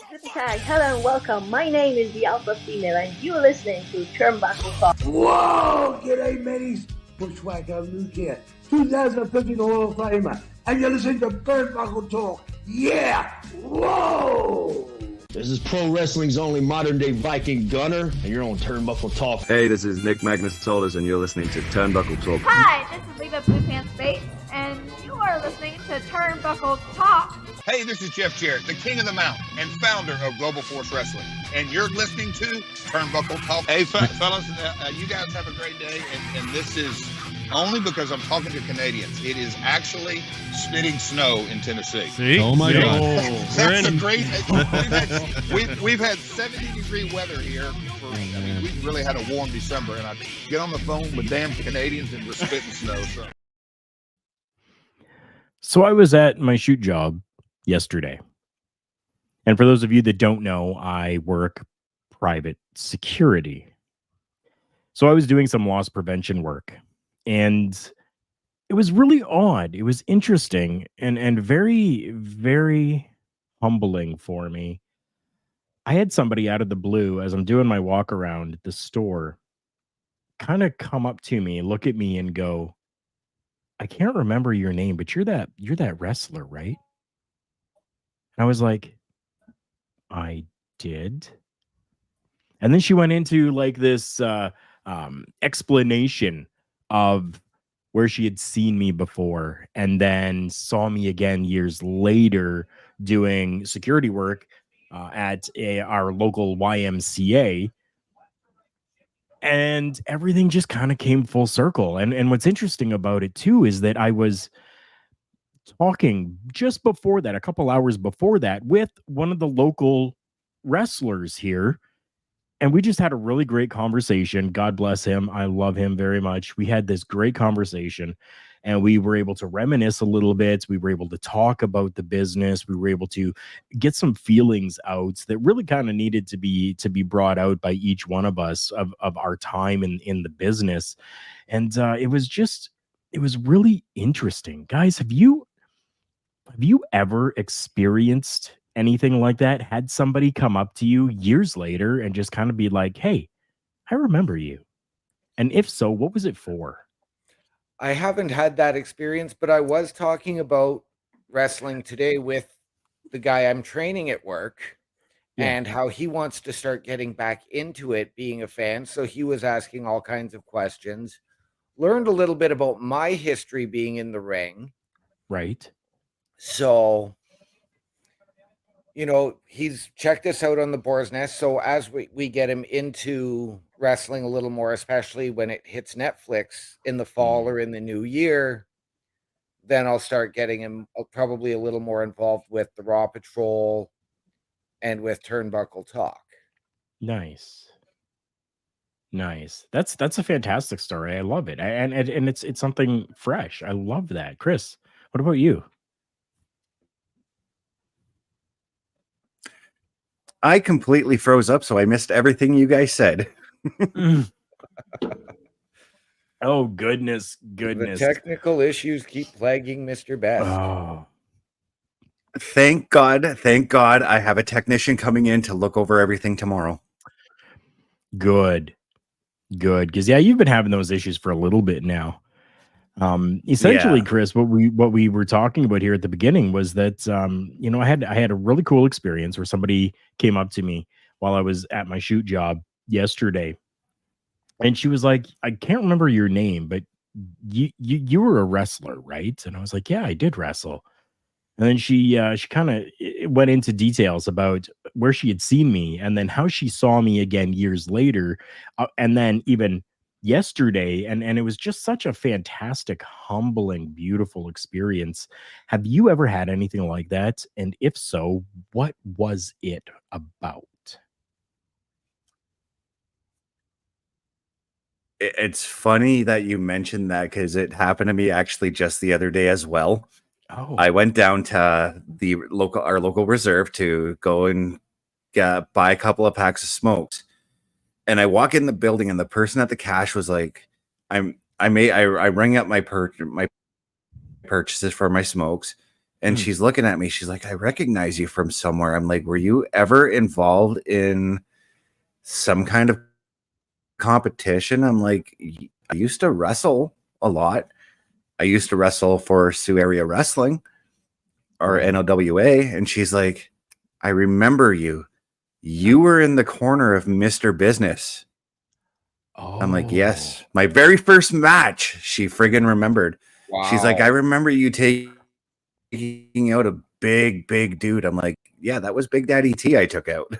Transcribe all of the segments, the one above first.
Hi, hello and welcome. My name is the Alpha Female and you're listening to Turnbuckle Talk. Whoa! G'day, mateys. Bushwhacker Luke here, 2015 Hall of Famer, and you're listening to Turnbuckle Talk. Yeah! Whoa! This is pro wrestling's only modern-day Viking Gunner, and you're on Turnbuckle Talk. Hey, this is Nick Magnus-Solis, and you're listening to Turnbuckle Talk. Hi, this is Leva Blue Pants Bates, and you are listening to Turnbuckle Talk. Hey, this is Jeff Jarrett, the king of the mountain and founder of Global Force Wrestling, and you're listening to Turnbuckle Talk. Hey, fellas, you guys have a great day, and this is only because I'm talking to Canadians. It is actually spitting snow in Tennessee. See? Oh my God! That's a great. We've had 70-degree weather here. We really had a warm December, and I get on the phone with damn Canadians and we're spitting snow. So I was at my shoot job yesterday, and for those of you that don't know, I work private security. So I was doing some loss prevention work. And it was really odd. It was interesting and very, very humbling for me. I had somebody out of the blue as I'm doing my walk around at the store kind of come up to me, look at me and go, I can't remember your name, but you're that wrestler, right? And I was like, I did. And then she went into like this explanation of where she had seen me before and then saw me again years later doing security work at our local YMCA. And everything just kind of came full circle. And what's interesting about it too is that I was talking just before that, a couple hours before that, with one of the local wrestlers here. And we just had a really great conversation. God bless him. I love him very much. We had this great conversation and we were able to reminisce a little bit. We were able to talk about the business. We were able to get some feelings out that really kind of needed to be brought out by each one of us of our time in the business. And it was really interesting. Guys, have you ever experienced anything like that? Had somebody come up to you years later and just kind of be like, hey, I remember you? And if so, what was it for? I haven't had that experience, but I was talking about wrestling today with the guy I'm training at work and how he wants to start getting back into it, being a fan. So he was asking all kinds of questions, learned a little bit about my history being in the ring. Right. So he's checked us out on the Boar's Nest. So as we get him into wrestling a little more, especially when it hits Netflix in the fall or in the new year, then I'll start getting him probably a little more involved with the Raw Patrol and with Turnbuckle Talk. Nice. That's a fantastic story. I love it. And it's something fresh. I love that. Chris, what about you? I completely froze up, so I missed everything you guys said. Oh, goodness. The technical issues keep plaguing Mr. Best. Oh. Thank God I have a technician coming in to look over everything tomorrow. Good. Because, you've been having those issues for a little bit now. Essentially, Chris, what we were talking about here at the beginning was that I had a really cool experience where somebody came up to me while I was at my shoot job yesterday, and she was like, "I can't remember your name, but you were a wrestler, right?" And I was like, "Yeah, I did wrestle." And then she kind of went into details about where she had seen me, and then how she saw me again years later, and then even yesterday, and it was just such a fantastic, humbling, beautiful experience. Have you ever had anything like that? And if so, what was it about? It's funny that you mentioned that because it happened to me actually just the other day as well. Oh, I went down to our local reserve to go and buy a couple of packs of smokes. And I walk in the building, and the person at the cash was like, I rang up my purchases for my smokes, And she's looking at me. She's like, I recognize you from somewhere. I'm like, were you ever involved in some kind of competition? I'm like, I used to wrestle a lot. I used to wrestle for Sioux Area Wrestling or NOWA. And she's like, I remember you. You were in the corner of Mr. Business. Oh. I'm like, yes. My very first match, she friggin' remembered. Wow. She's like, I remember you taking out a big dude. I'm like, yeah, that was Big Daddy T I took out.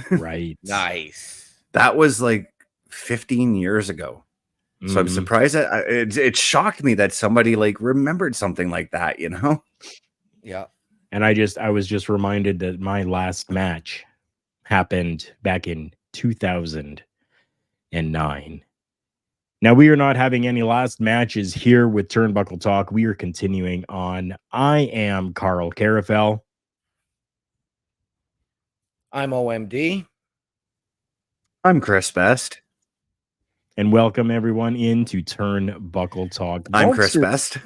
Right. Nice. That was like 15 years ago. So I'm surprised that it shocked me that somebody like remembered something like that, you know? Yeah. And I was just reminded that my last match happened back in 2009. Now, we are not having any last matches here with Turnbuckle Talk. We are continuing on. I am Karl Karufel. I'm OMD. I'm Chris Best. And welcome everyone into Turnbuckle Talk. I'm Chris Best.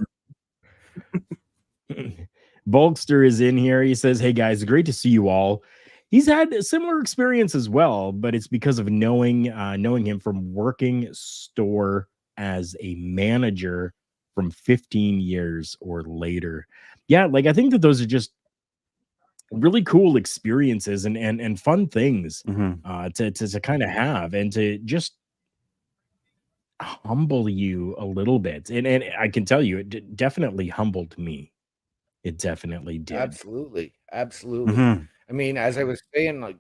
Bulkster is in here. He says, hey guys, great to see you all. He's had a similar experience as well, but it's because of knowing him from working store as a manager from 15 years or later. Yeah, like I think that those are just really cool experiences and fun things to kind of have and to just humble you a little bit. And I can tell you, it definitely humbled me. It definitely did. Absolutely. I mean, as I was saying, like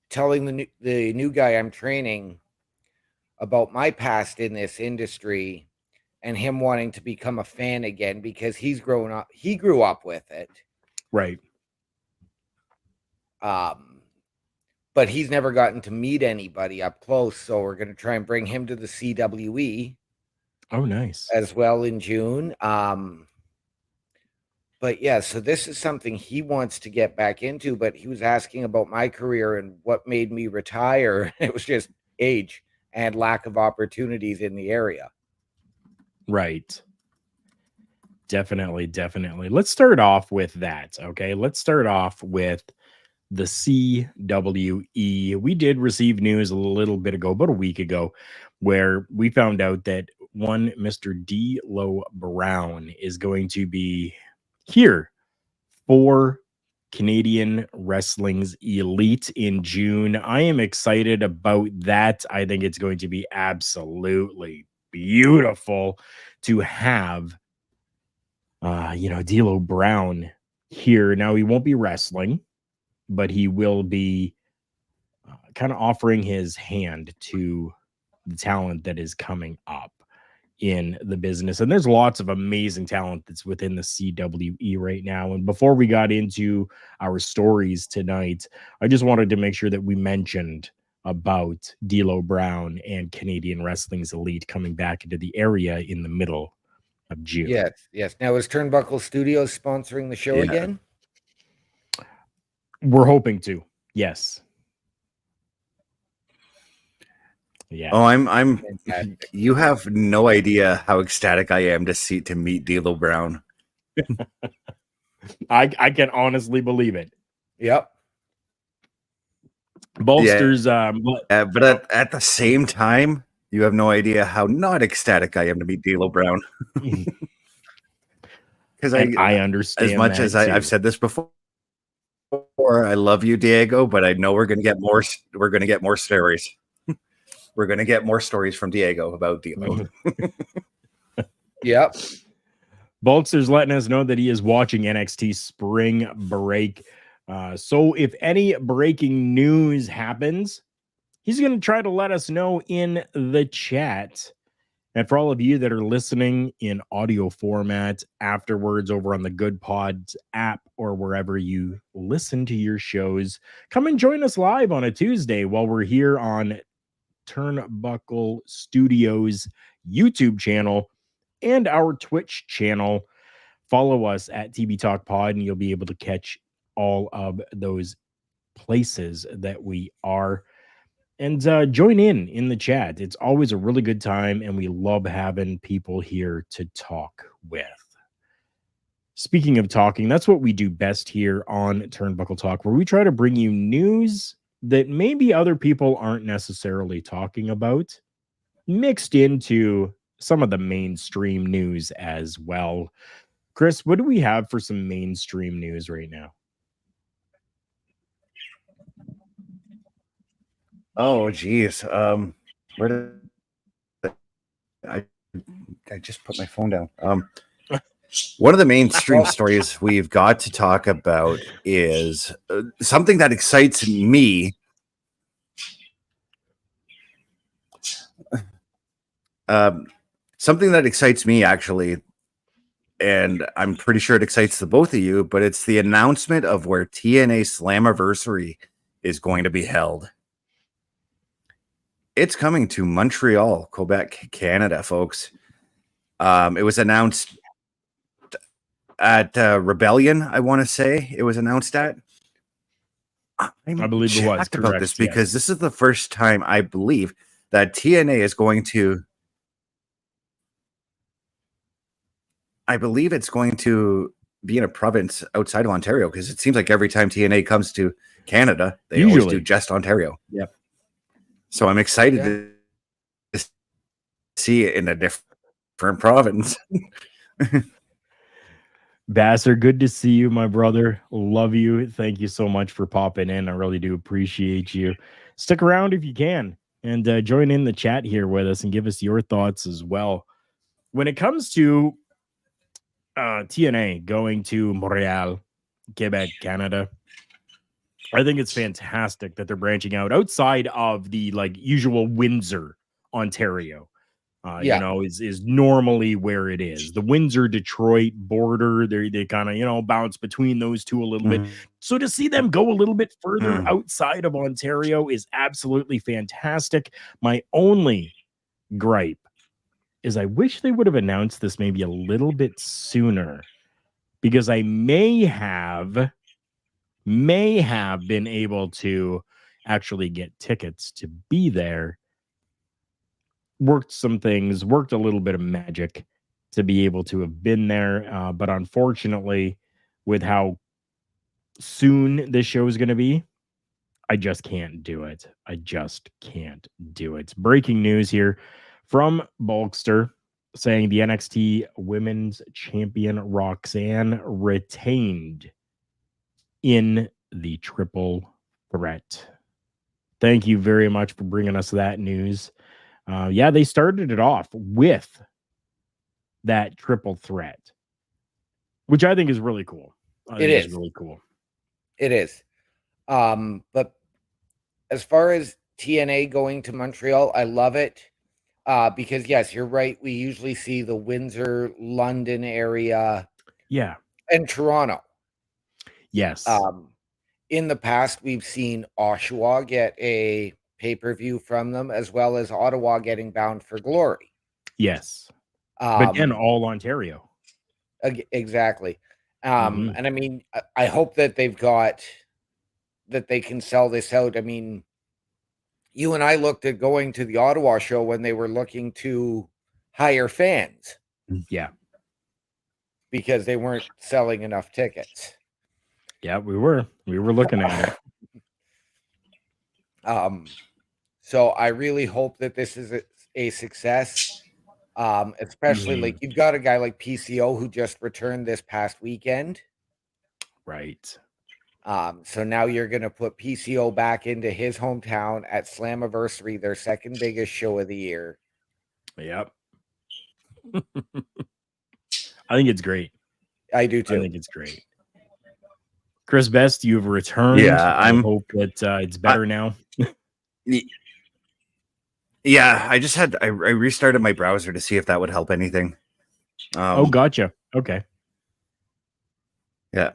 telling the new guy I'm training about my past in this industry and him wanting to become a fan again because he grew up with it. Right. But he's never gotten to meet anybody up close, so we're going to try and bring him to the CWE. Oh, nice. As well in June. But yeah, so this is something he wants to get back into, but he was asking about my career and what made me retire. It was just age and lack of opportunities in the area. Right. Definitely. Let's start off with that, okay? Let's start off with the CWE. We did receive news a little bit ago, about a week ago, where we found out that one Mr. D'Lo Brown is going to be here for Canadian Wrestling's Elite in June. I am excited about that. I think it's going to be absolutely beautiful to have D'Lo Brown here. Now, he won't be wrestling, but he will be kind of offering his hand to the talent that is coming up in the business. And there's lots of amazing talent that's within the CWE right now. And before we got into our stories tonight, I just wanted to make sure that we mentioned about D'Lo Brown and Canadian Wrestling's Elite coming back into the area in the middle of June. Yes. Now, is Turnbuckle Studios sponsoring the show again? We're hoping to. Yes. Yeah. Oh, I'm fantastic. You have no idea how ecstatic I am to meet D'Lo Brown. I can honestly believe it. Yep. Bolsters, but at the same time, you have no idea how not ecstatic I am to meet D'Lo Brown. Because I understand as much as I've said this before. I love you, Diego, but I know we're going to get more. We're going to get more stories. We're going to get more stories from Diego about D'Lo. Yep. Bolster's letting us know that he is watching NXT Spring Break. So if any breaking news happens, he's going to try to let us know in the chat. And for all of you that are listening in audio format afterwards over on the Good Pods app or wherever you listen to your shows, come and join us live on a Tuesday while we're here on Turnbuckle Studios YouTube channel and our Twitch channel. Follow us at TB Talk Pod and you'll be able to catch all of those places that we are. And join in the chat. It's always a really good time, and we love having people here to talk with. Speaking of talking, that's what we do best here on Turnbuckle Talk, where we try to bring you news that maybe other people aren't necessarily talking about, mixed into some of the mainstream news as well. Chris, what do we have for some mainstream news right now? Oh, geez. Where did I just put my phone down? One of the mainstream stories we've got to talk about is something that excites me. Something that excites me, actually, and I'm pretty sure it excites the both of you, but it's the announcement of where TNA Slammiversary is going to be held. It's coming to Montreal, Quebec, Canada, folks. It was announced at Rebellion, I want to say it was announced at. I believe it was about this because this is the first time I believe that TNA is going to. I believe it's going to be in a province outside of Ontario, because it seems like every time TNA comes to Canada, they always do just Ontario. Yep. So I'm excited to see it in a different province. Basser, good to see you, my brother. Love you. Thank you so much for popping in. I really do appreciate you. Stick around if you can and join in the chat here with us and give us your thoughts as well. When it comes to TNA going to Montreal, Quebec, Canada, I think it's fantastic that they're branching out outside of the usual Windsor, Ontario. You know, is normally where it is. The Windsor Detroit border, they kind of, bounce between those two a little bit. So to see them go a little bit further outside of Ontario is absolutely fantastic. My only gripe is I wish they would have announced this maybe a little bit sooner, because I may have been able to actually get tickets to be there. Worked some things, worked a little bit of magic to be able to have been there. But unfortunately, with how soon this show is going to be, I just can't do it. Breaking news here from Bulkster saying the NXT Women's Champion Roxanne retained in the triple threat. Thank you very much for bringing us that news. They started it off with that triple threat, which I think is really cool. It is really cool. It is. But as far as TNA going to Montreal, I love it. Because yes, you're right. We usually see the Windsor, London area. Yeah. And Toronto. Yes. In the past, we've seen Oshawa get a pay-per-view from them, as well as Ottawa getting Bound for Glory. Yes. But again, all Ontario. Exactly. And I mean, I hope that they can sell this out. I mean, you and I looked at going to the Ottawa show when they were looking to hire fans. Yeah. Because they weren't selling enough tickets. Yeah, we were looking at it. So I really hope that this is a success. Especially you've got a guy like PCO who just returned this past weekend. Right. So now you're going to put PCO back into his hometown at Slammiversary, their second biggest show of the year. Yep. I think it's great. I do too. I think it's great. Chris Best, you've returned. Yeah, I hope that it's better now. Yeah, I restarted my browser to see if that would help anything. Gotcha. Okay. Yeah.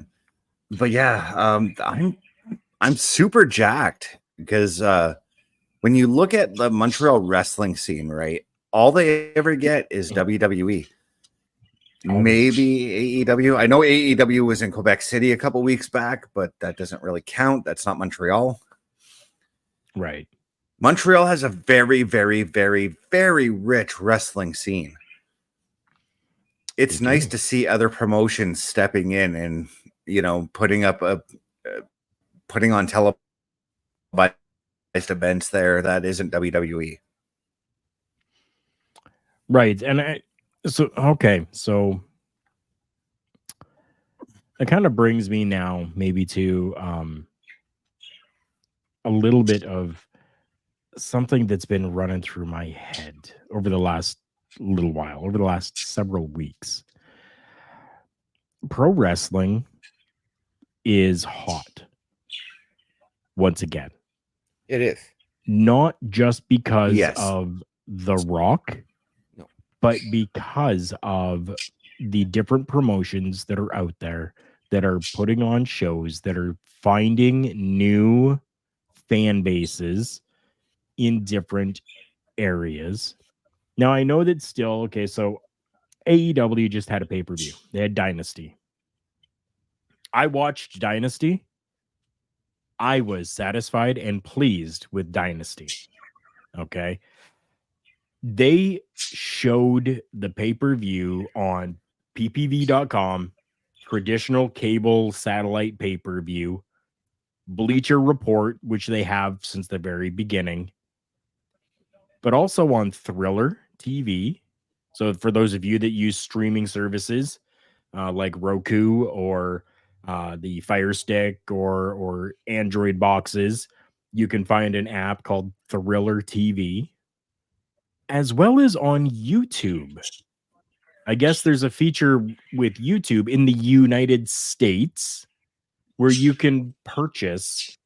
But yeah, I'm super jacked because when you look at the Montreal wrestling scene, right, all they ever get is WWE. Maybe AEW. I know AEW was in Quebec City a couple weeks back, but that doesn't really count. That's not Montreal. Right. Montreal has a very, very, very, very rich wrestling scene. it's nice to see other promotions stepping in and, you know, putting on televised events there that isn't WWE. Right. And so it kind of brings me now maybe to a little bit of something that's been running through my head over the last little while, over the last several weeks. Pro wrestling is hot once again. It is. Not just because Yes. of The Rock, No, but because of the different promotions that are out there that are putting on shows, that are finding new fan bases in different areas. Now, I know that still, okay, so AEW just had a pay-per-view. They had Dynasty. I watched Dynasty. I was satisfied and pleased with Dynasty. Okay. They showed the pay-per-view on ppv.com, traditional cable satellite pay-per-view, Bleacher Report, which they have since the very beginning, but also on Thriller TV. So for those of you that use streaming services like Roku or the Fire Stick or Android boxes, you can find an app called Thriller TV, as well as on YouTube. I guess there's a feature with YouTube in the United States where you can purchase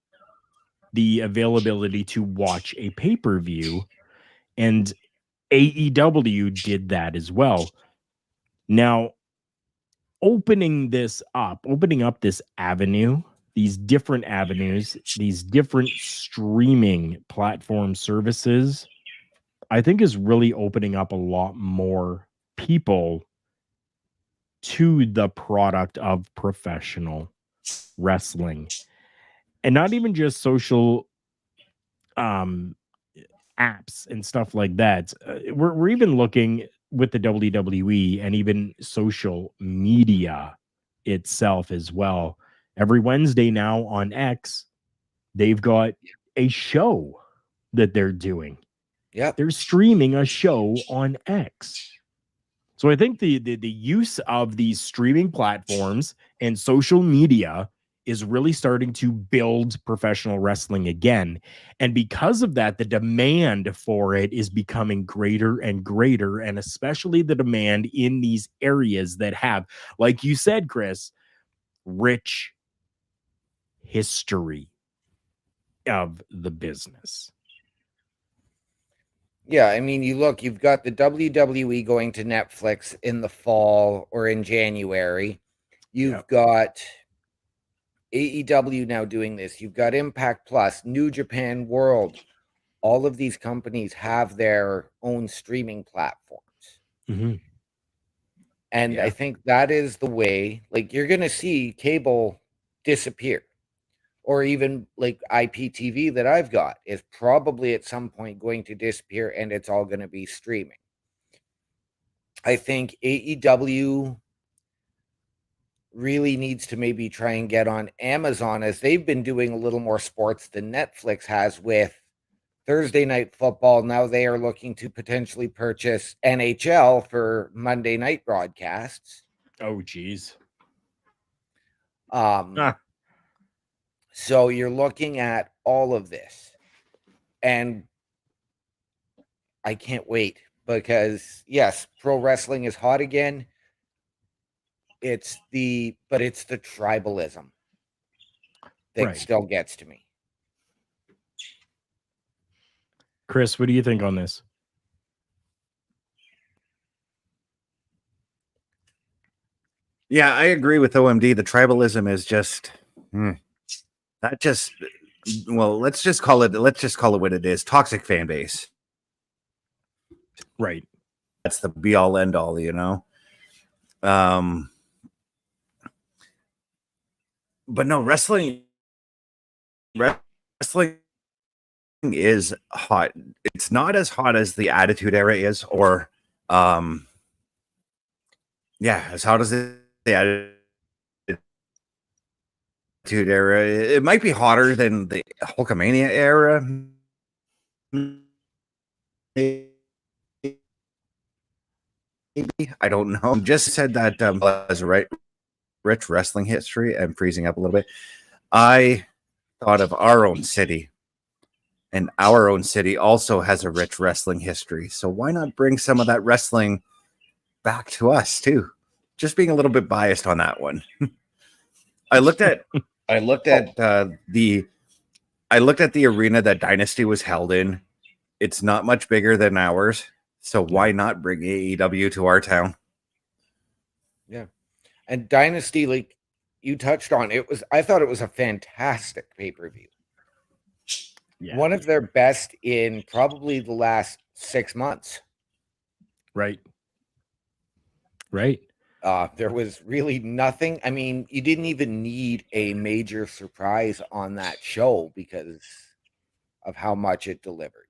the availability to watch a pay-per-view, and AEW did that as well. Now, opening up this avenue, these different avenues, these different streaming platform services, I think is really opening up a lot more people to the product of professional wrestling. And not even just social apps and stuff like that. We're even looking with the WWE and even social media itself as well. Every Wednesday now on X, they've got a show that they're doing. yeah, They're streaming a show on X. So I think the use of these streaming platforms and social media is really starting to build professional wrestling again. And because of that, the demand for it is becoming greater and greater, and especially the demand in these areas that have, like you said, Chris, rich history of the business. yeah. I mean, you've got the WWE going to Netflix in the fall or in January. You've got AEW now doing this. You've got Impact Plus, New Japan World. All of these companies have their own streaming platforms. Mm-hmm. And I think that is the way, like, you're going to see cable disappear, or even like IPTV that I've got is probably at some point going to disappear, and it's all going to be streaming. I think AEW really needs to maybe try and get on Amazon, as they've been doing a little more sports than Netflix has with Thursday Night Football. Now they are looking to potentially purchase NHL for Monday night broadcasts. Oh, geez. So you're looking at all of this, and I can't wait, because yes, pro wrestling is hot again. It's the tribalism that still gets to me. Chris, what do you think on this? Yeah, I agree with OMD. The tribalism is just let's just call it what it is. Toxic fan base. Right. That's the be all end all, you know. But no, wrestling is hot. It's not as hot as the Attitude Era is, or Yeah, as hot as the Attitude Era, it might be hotter than the Hulkamania era. Maybe. I don't know. Just said that as a rich wrestling history. I'm freezing up a little bit. I thought of our own city, and our own city also has a rich wrestling history. So why not bring some of that wrestling back to us too? Just being a little bit biased on that one. I looked at the arena that Dynasty was held in. It's not much bigger than ours. So why not bring AEW to our town? Yeah. And Dynasty, like you touched on, I thought it was a fantastic pay-per-view. Yeah. One of their best in probably the last 6 months. Right. There was really nothing. I mean, you didn't even need a major surprise on that show because of how much it delivered.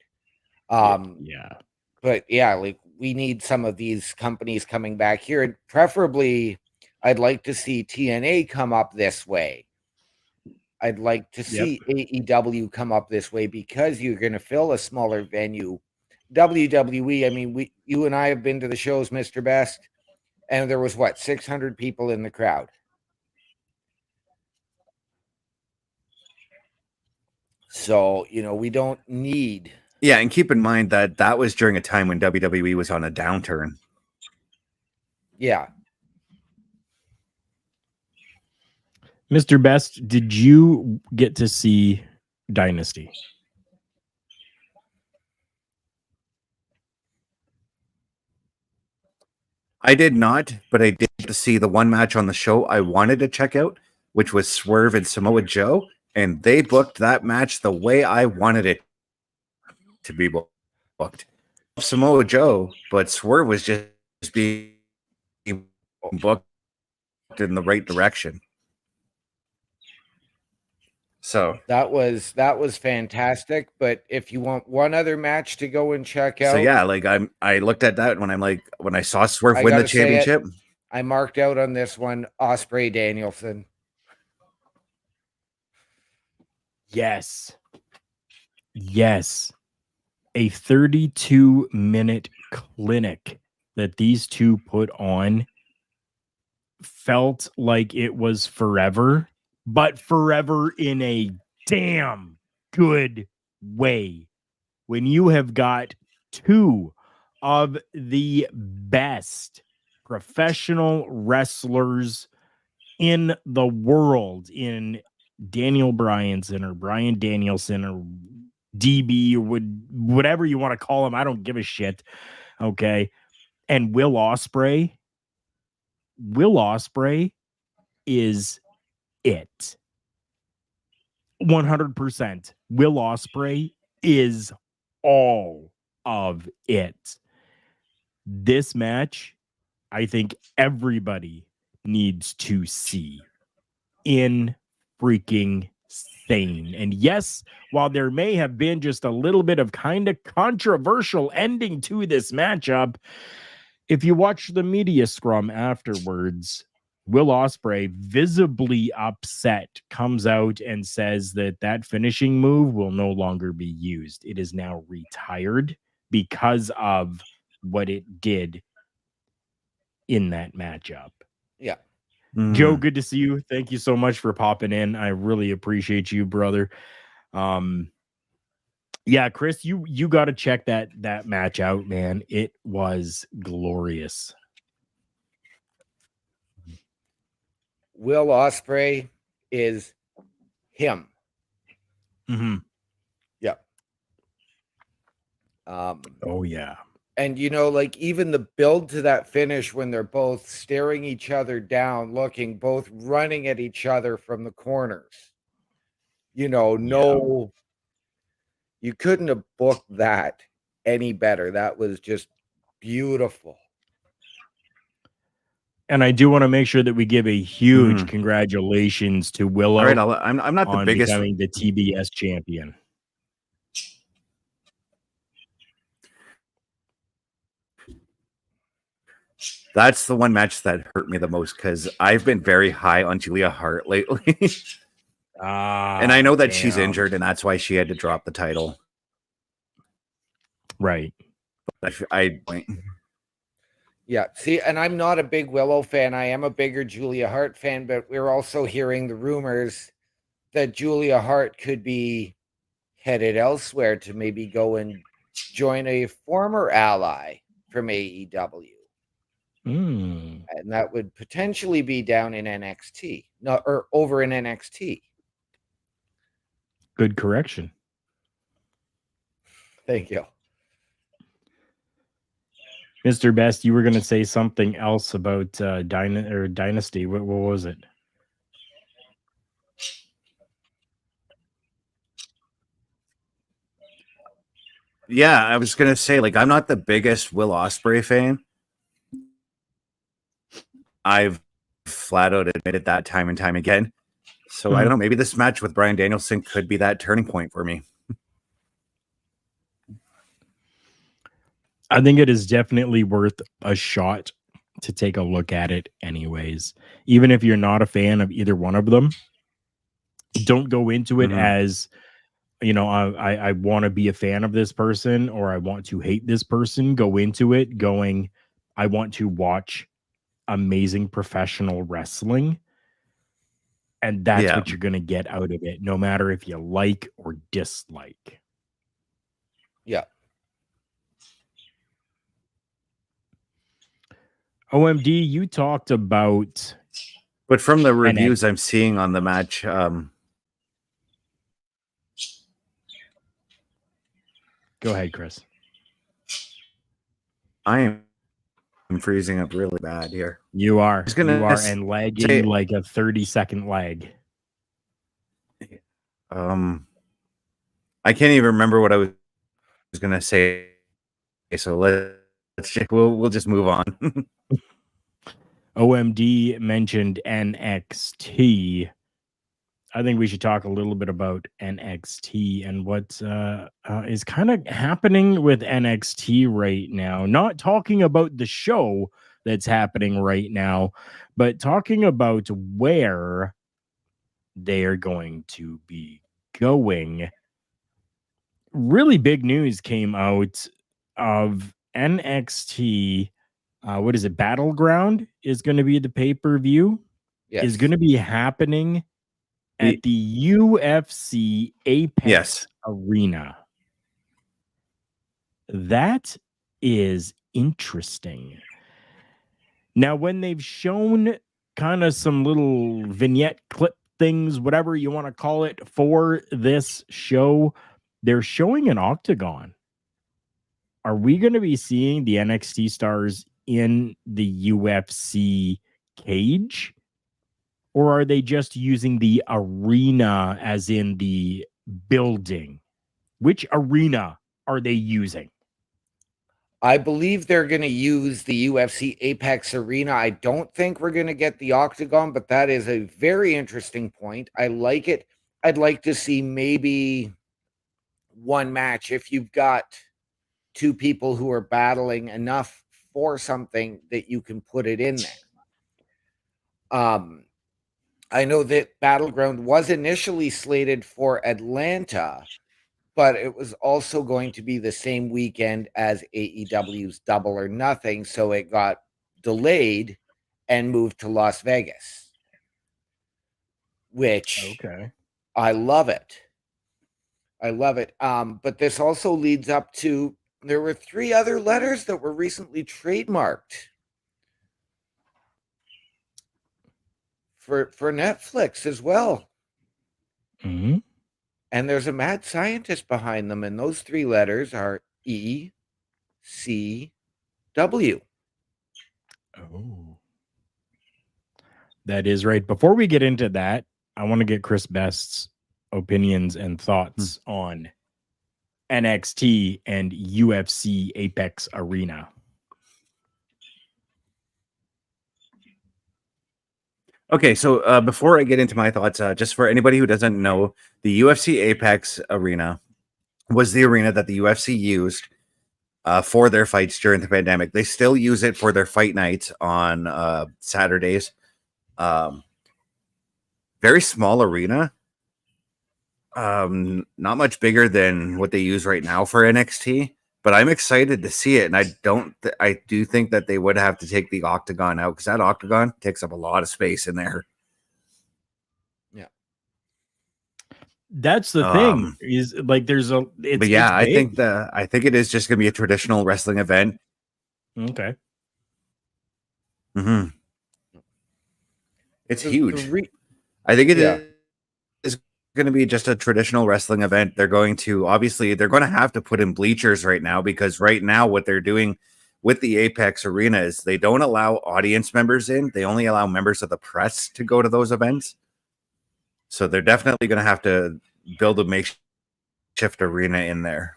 But yeah, like we need some of these companies coming back here, and preferably I'd like to see TNA come up this way. I'd like to see AEW come up this way because you're going to fill a smaller venue. WWE, I mean, you and I have been to the shows, Mr. Best, and there was 600 people in the crowd. So, we don't need. Yeah, and keep in mind that was during a time when WWE was on a downturn. Yeah. Mr. Best, did you get to see Dynasty? I did not, but I did to see the one match on the show I wanted to check out, which was Swerve and Samoa Joe, and they booked that match the way I wanted it to be booked. Samoa Joe, but Swerve was just being booked in the right direction. So that was fantastic. But if you want one other match to go and check out, so yeah, like I looked at that when I saw Swerve win the championship. I marked out on this one Ospreay Danielson. Yes. A 32-minute clinic that these two put on felt like it was forever, but forever in a damn good way. When you have got two of the best professional wrestlers in the world, in Daniel Bryanson or Bryan Danielson or DB or whatever you want to call him, I don't give a shit. Okay. And Will Ospreay is it. 100%. Will Ospreay is all of it. This match, I think everybody needs to see. In freaking sane. And yes, while there may have been just a little bit of kind of controversial ending to this matchup, if you watch the media scrum afterwards, Will Ospreay, visibly upset, comes out and says that finishing move will no longer be used. It is now retired because of what it did in that matchup. Yeah. Joe, good to see you. Thank you so much for popping in. I really appreciate you, brother. Yeah, Chris, you got to check that match out, man. It was glorious. Will Ospreay is him. Mm-hmm. Yeah. Oh yeah. And like even the build to that finish when they're both staring each other down, looking, both running at each other from the corners. No, you couldn't have booked that any better. That was just beautiful. And I do want to make sure that we give a huge congratulations to Willow. All right, I'm not the biggest becoming the TBS champion. That's the one match that hurt me the most because I've been very high on Julia Hart lately. And I know that she's injured and that's why she had to drop the title. Right. Yeah, see, and I'm not a big Willow fan. I am a bigger Julia Hart fan, but we're also hearing the rumors that Julia Hart could be headed elsewhere to maybe go and join a former ally from AEW. And that would potentially be down in NXT, or over in NXT. Good correction. Thank you. Mr. Best, you were going to say something else about Dynasty. What was it? Yeah, I was going to say, like, I'm not the biggest Will Ospreay fan. I've flat out admitted that time and time again. So I don't know, maybe this match with Bryan Danielson could be that turning point for me. I think it is definitely worth a shot to take a look at it anyways. Even if you're not a fan of either one of them, don't go into it as, you know, I want to be a fan of this person or I want to hate this person. Go into it going, I want to watch amazing professional wrestling. And that's what you're going to get out of it, no matter if you like or dislike. Yeah. OMD, you talked about... But from the reviews I'm seeing on the match... Go ahead, Chris. I am freezing up really bad here. You are. You are and lagging like a 30-second lag. I can't even remember what I was going to say. So we'll just move on. OMD mentioned NXT. I think we should talk a little bit about NXT and what is kind of happening with NXT right now. Not talking about the show that's happening right now, but talking about where they are going to be going. Really big news came out of NXT. What is it? Battleground is going to be the pay-per-view. Yes. Is going to be happening at the UFC Apex arena. That is interesting. Now, when they've shown kind of some little vignette clip things, whatever you want to call it, for this show, they're showing an octagon. Are we going to be seeing the NXT stars in the UFC cage? Or are they just using the arena as in the building? Which arena are they using? I believe they're going to use the UFC Apex arena. I don't think we're going to get the octagon, but that is a very interesting point. I like it. I'd like to see maybe one match if you've got two people who are battling enough for something that you can put it in there. I know that Battleground was initially slated for Atlanta, but it was also going to be the same weekend as AEW's Double or Nothing, so it got delayed and moved to Las Vegas, which I love it. I love it. But this also leads up to, there were 3 other letters that were recently trademarked for Netflix as well. Mm-hmm. And there's a mad scientist behind them, and those 3 letters are ECW. Oh. That is right. Before we get into that, I want to get Chris Best's opinions and thoughts on NXT and UFC Apex Arena. Okay, so before I get into my thoughts, just for anybody who doesn't know, the UFC Apex arena was the arena that the UFC used for their fights during the pandemic. They still use it for their fight nights on Saturdays. Very small arena. Not much bigger than what they use right now for NXT, but I'm excited to see it. And I do think that they would have to take the octagon out, because that octagon takes up a lot of space in there. Yeah. That's the thing, is like there's a but yeah, I think it is just gonna be a traditional wrestling event. Okay. Mm-hmm. It's huge. I think it is going to be just a traditional wrestling event. They're going to have to put in bleachers right now, because right now what they're doing with the Apex Arena is they don't allow audience members in. They only allow members of the press to go to those events. So they're definitely going to have to build a makeshift arena in there.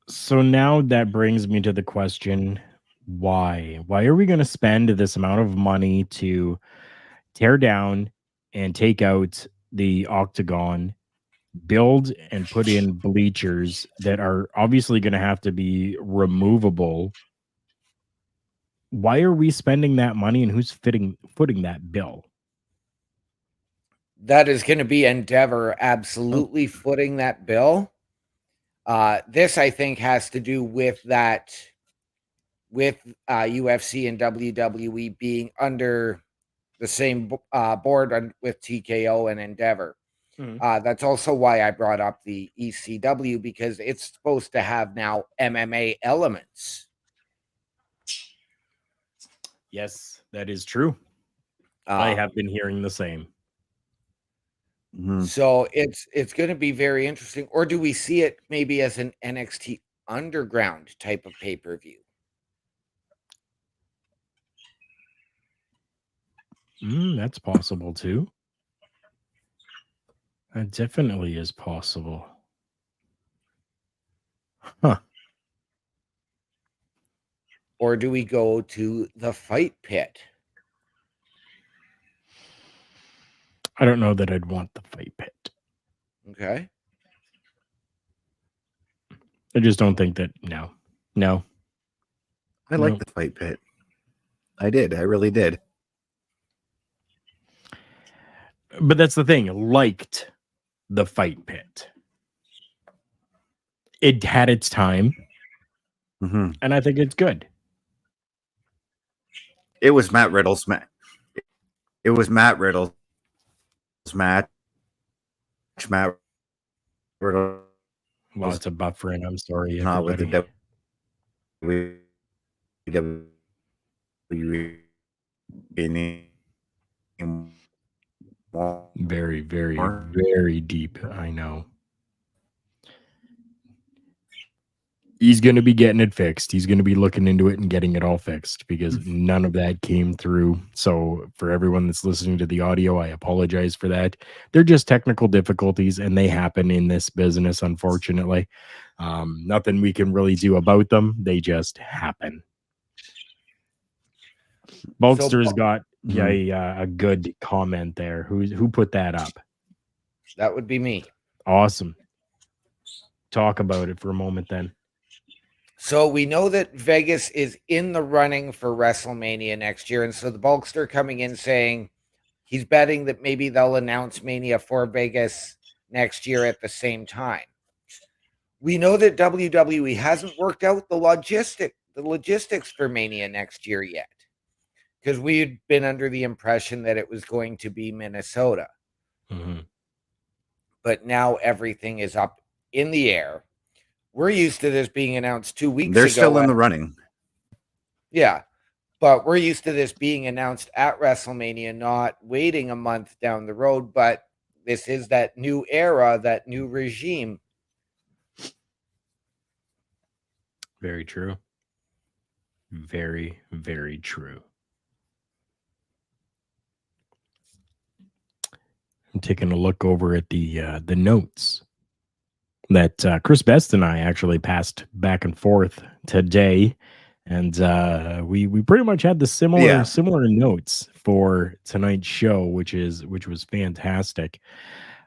So now that brings me to the question, why? Why are we going to spend this amount of money to tear down and take out the octagon, build and put in bleachers that are obviously going to have to be removable? Why are we spending that money, and who's footing that bill? That is going to be Endeavor absolutely footing that bill. This, I think, has to do with that, with UFC and WWE being under the same board with TKO and Endeavor. That's also why I brought up the ECW, because it's supposed to have now MMA elements. Yes, that is true. I have been hearing the same. So it's going to be very interesting. Or do we see it maybe as an NXT Underground type of pay-per-view? That's possible too. That definitely is possible. Huh. Or do we go to the Fight Pit? I don't know that I'd want the Fight Pit. Okay. I just don't think that. No. I like the Fight Pit. I did. I really did. But that's the thing. Liked the Fight Pit. It had its time. And I think it's good. It was Matt Riddle's match. It was Matt Riddle's match. Matt Riddle. Lots of buffering. I'm sorry. Not with the WWE. Very, very, very deep. I know. He's going to be getting it fixed. He's going to be looking into it and getting it all fixed, because none of that came through. So for everyone that's listening to the audio, I apologize for that. They're just technical difficulties, and they happen in this business, unfortunately. Nothing we can really do about them. They just happen. Bulkster's got a good comment there. Who put that up? That would be me. Awesome. Talk about it for a moment then. So we know that Vegas is in the running for WrestleMania next year. And so the Bulkster coming in saying he's betting that maybe they'll announce Mania for Vegas next year at the same time. We know that WWE hasn't worked out the logistics for Mania next year yet, because we had been under the impression that it was going to be Minnesota. But now everything is up in the air. We're used to this being announced 2 weeks ago. They're still in the running. Yeah. But we're used to this being announced at WrestleMania, not waiting a month down the road. But this is that new era, that new regime. Very true. Very, very true. I'm taking a look over at the notes that Chris Best and I actually passed back and forth today, and we pretty much had the similar notes for tonight's show, which was fantastic.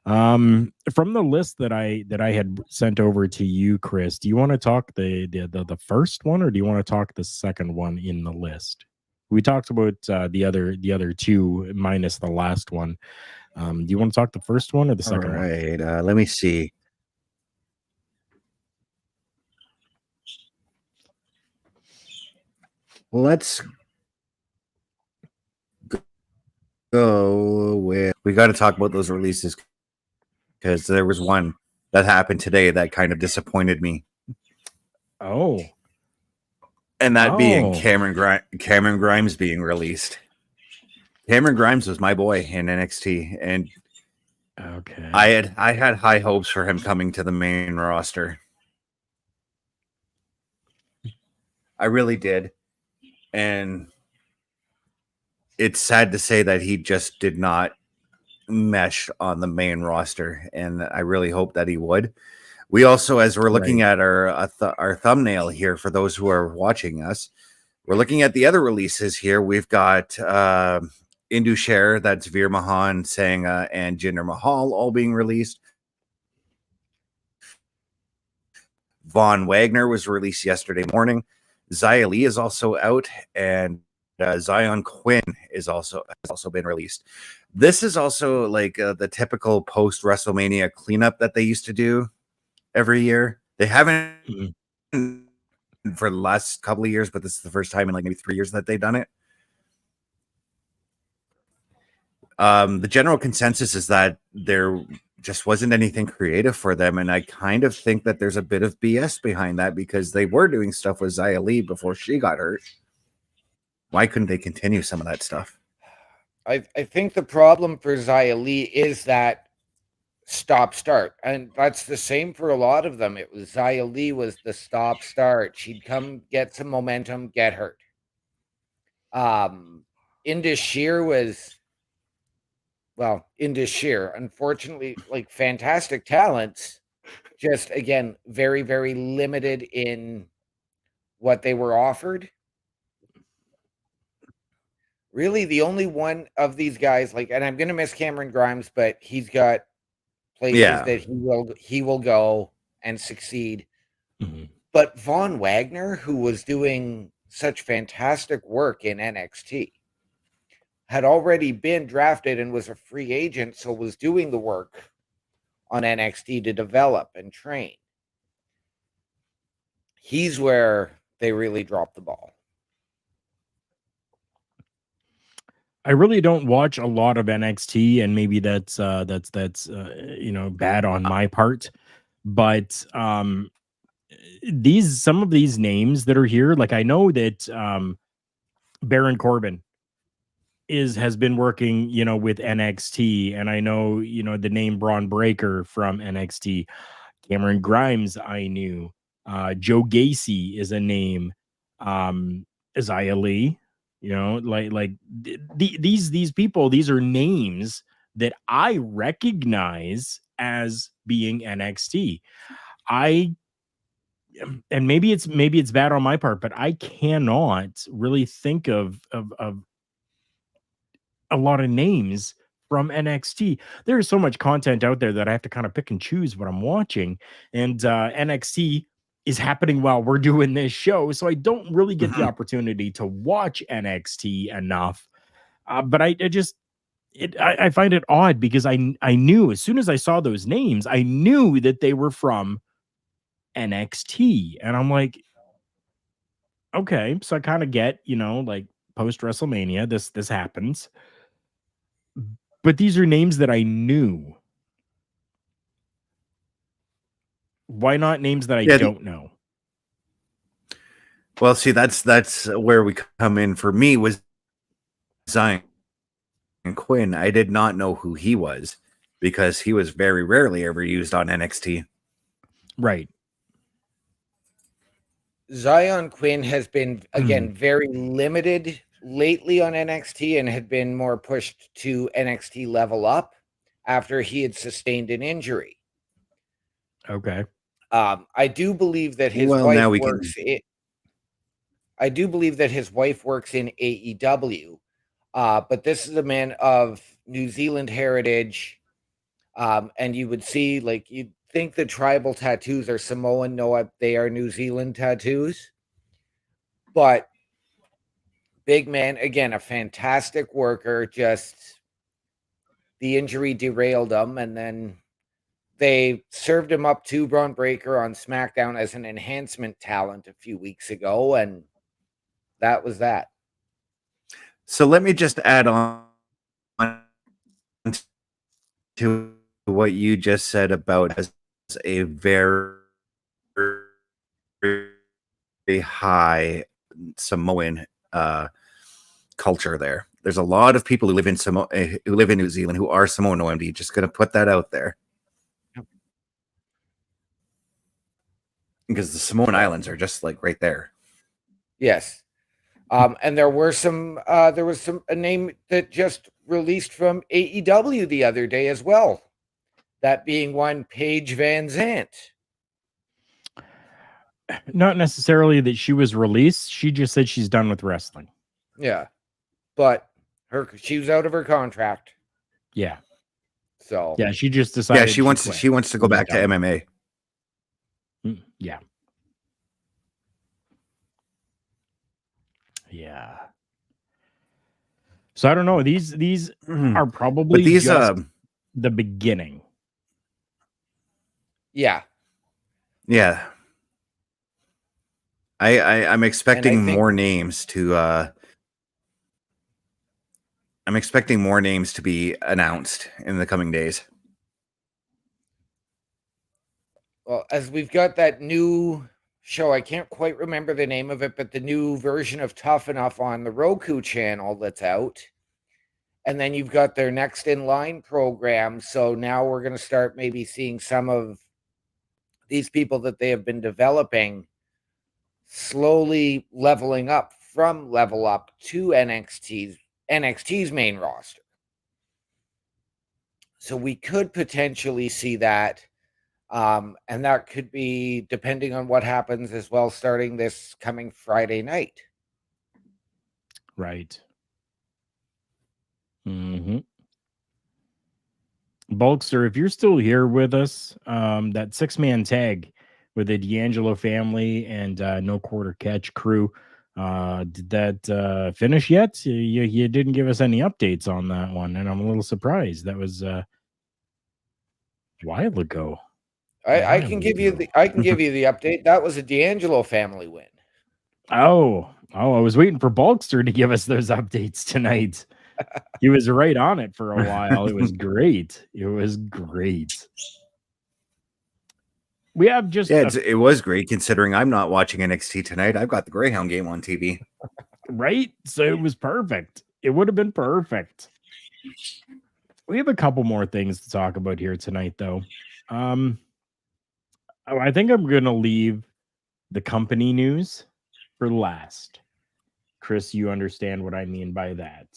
From the list that I had sent over to you, Chris, do you want to talk the first one, or do you want to talk the second one in the list? We talked about the other two minus the last one. Do you want to talk the first one or the second one? All right, let me see. Let's go with, we got to talk about those releases, because there was one that happened today that kind of disappointed me. Oh. And that being Cameron Grimes being released. Cameron Grimes was my boy in NXT, and okay, I had high hopes for him coming to the main roster. I really did. And it's sad to say that he just did not mesh on the main roster, and I really hope that he would. We also, as we're looking at our thumbnail here, for those who are watching us, we're looking at the other releases here. We've got Indu Sher, that's Veer Mahan, Sangha, and Jinder Mahal all being released. Von Wagner was released yesterday morning. Xia Li is also out, and Zion Quinn has also been released. This is also like the typical post WrestleMania cleanup that they used to do every year. They haven't for the last couple of years, but this is the first time in like maybe 3 years that they've done it. The general consensus is that there just wasn't anything creative for them, and I kind of think that there's a bit of BS behind that, because they were doing stuff with Xia Li before she got hurt. Why couldn't they continue some of that stuff? I think the problem for Xia Li is that stop-start, and that's the same for a lot of them. It was Xia Li was the stop-start. She'd come get some momentum, get hurt. Indus Sher was, well, Indus Sher, unfortunately, like fantastic talents, just again, very, very limited in what they were offered. Really, the only one of these guys, like, and I'm going to miss Cameron Grimes, but he's got places that he will go and succeed. Mm-hmm. But Von Wagner, who was doing such fantastic work in NXT, had already been drafted and was a free agent, so was doing the work on NXT to develop and train. He's where they really dropped the ball. I really don't watch a lot of NXT, and maybe that's bad on my part. But some of these names that are here, like I know that Baron Corbin has been working, with NXT, and I know, the name Braun Breaker from NXT. Cameron Grimes, I knew. Joe Gacy is a name. Xia Li. These people, these are names that I recognize as being NXT. And maybe it's bad on my part, but I cannot really think of a lot of names from NXT. There's so much content out there that I have to kind of pick and choose what I'm watching, and NXT is happening while we're doing this show, so I don't really get the opportunity to watch NXT enough. But I find it odd, because I knew as soon as I saw those names, I knew that they were from NXT, and I'm like, okay, so I kind of get, like post WrestleMania, this happens, but these are names that I knew. Why not names that I don't know? Well, see, that's where we come in. For me, was Zion Quinn. I did not know who he was, because he was very rarely ever used on NXT. Right. Zion Quinn has been, again, very limited lately on NXT, and had been more pushed to NXT Level Up after he had sustained an injury. Okay. I do believe that his wife works. I do believe that his wife works in AEW, but this is a man of New Zealand heritage. And you would see, like, you'd think the tribal tattoos are Samoan. No, they are New Zealand tattoos. But big man, again, a fantastic worker. Just the injury derailed him, and then they served him up to Braun Breaker on SmackDown as an enhancement talent a few weeks ago, and that was that. So let me just add on to what you just said about as a very, very high Samoan culture there. There's a lot of people who live in who live in New Zealand who are Samoan OMD. Just going to put that out there. Because the Samoan Islands are just like right there. Yes. And there was a name that just released from AEW the other day as well. That being one Paige Van Zant. Not necessarily that she was released. She just said she's done with wrestling. Yeah. But she was out of her contract. Yeah. So yeah, she just decided. Yeah, she wants to go back to MMA. Yeah. Yeah. So I don't know. These are probably just the beginning. Yeah. Yeah. I'm expecting more names to I'm expecting more names to be announced in the coming days. Well, as we've got that new show, I can't quite remember the name of it, but the new version of Tough Enough on the Roku channel that's out. And then you've got their Next in Line program. So now we're going to start maybe seeing some of these people that they have been developing slowly leveling up from Level Up to NXT's main roster. So we could potentially see that. And that could be, depending on what happens as well, starting this coming Friday night. Right. Mm-hmm. Bulkster, if you're still here with us, that 6-man tag with the D'Angelo family and No Quarter Catch crew, did that finish yet? You didn't give us any updates on that one, and I'm a little surprised. That was a while ago. I can give you the update. That was a D'Angelo family win. Oh, I was waiting for Bulkster to give us those updates tonight. He was right on it for a while. It was great. It was great. We have just it was great considering I'm not watching NXT tonight. I've got the Greyhound game on TV. Right? So it was perfect. It would have been perfect. We have a couple more things to talk about here tonight, though. I think I'm going to leave the company news for last. Chris, you understand what I mean by that.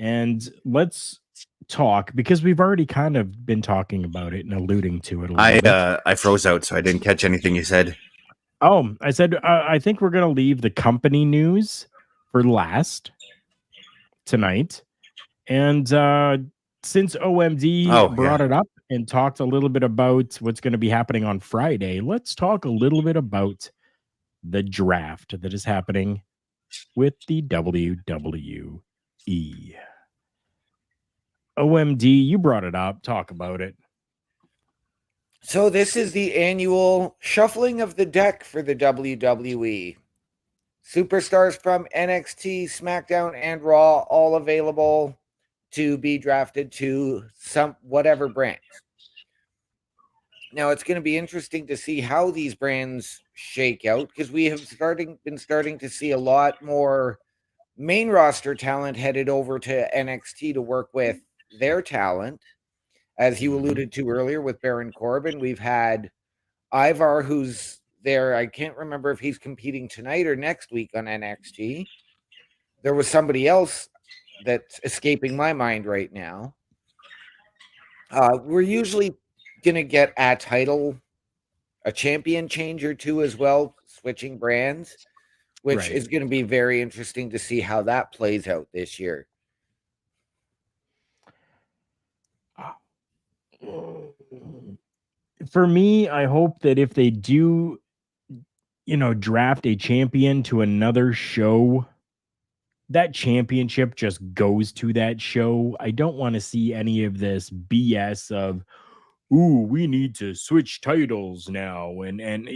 And let's talk, because we've already kind of been talking about it and alluding to it a little bit. I froze out, so I didn't catch anything you said. Oh, I said I think we're going to leave the company news for last tonight. And since OMD brought it up and talked a little bit about what's going to be happening on Friday, let's talk a little bit about the draft that is happening with the WWE. OMD, you brought it up. Talk about it. So this is the annual shuffling of the deck for the WWE. Superstars from NXT, SmackDown, and Raw all available to be drafted to whatever brands. Now, it's going to be interesting to see how these brands shake out, because we have been starting to see a lot more main roster talent headed over to NXT to work with their talent. As you alluded to earlier with Baron Corbin, we've had Ivar, who's there. I can't remember if he's competing tonight or next week on NXT. There was somebody else that's escaping my mind right now. We're usually going to get a champion change or two as well, switching brands, which is going to be very interesting to see how that plays out this year. For me, I hope that if they do, draft a champion to another show, that championship just goes to that show. I don't want to see any of this BS of, ooh, we need to switch titles now. And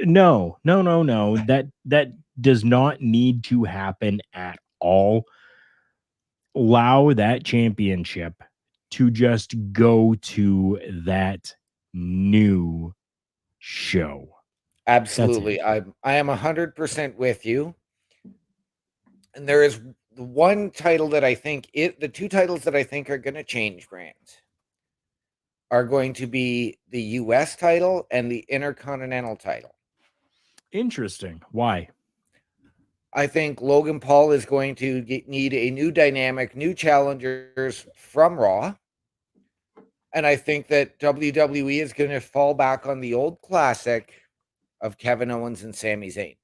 no. That does not need to happen at all. Allow that championship to just go to that new show. Absolutely. I am 100% with you. And there is the one title that I think the two titles that I think are going to change brands are going to be the US title and the Intercontinental title. Interesting. Why? I think Logan Paul is going to need a new dynamic, new challengers from Raw. And I think that WWE is going to fall back on the old classic of Kevin Owens and Sami Zayn.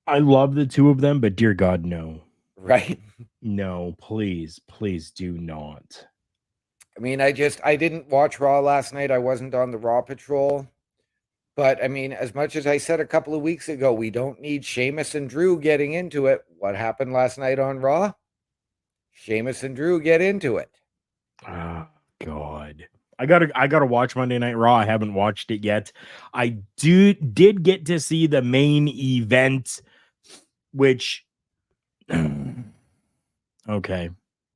I love the two of them, but dear God, no. Right? No, please do not. I mean, I didn't watch Raw last night. I wasn't on the Raw Patrol. But I mean, as much as I said a couple of weeks ago, we don't need Sheamus and Drew getting into it. What happened last night on Raw? Sheamus and Drew get into it. Oh, God. I gotta watch Monday Night Raw. I haven't watched it yet. I did get to see the main event, which okay,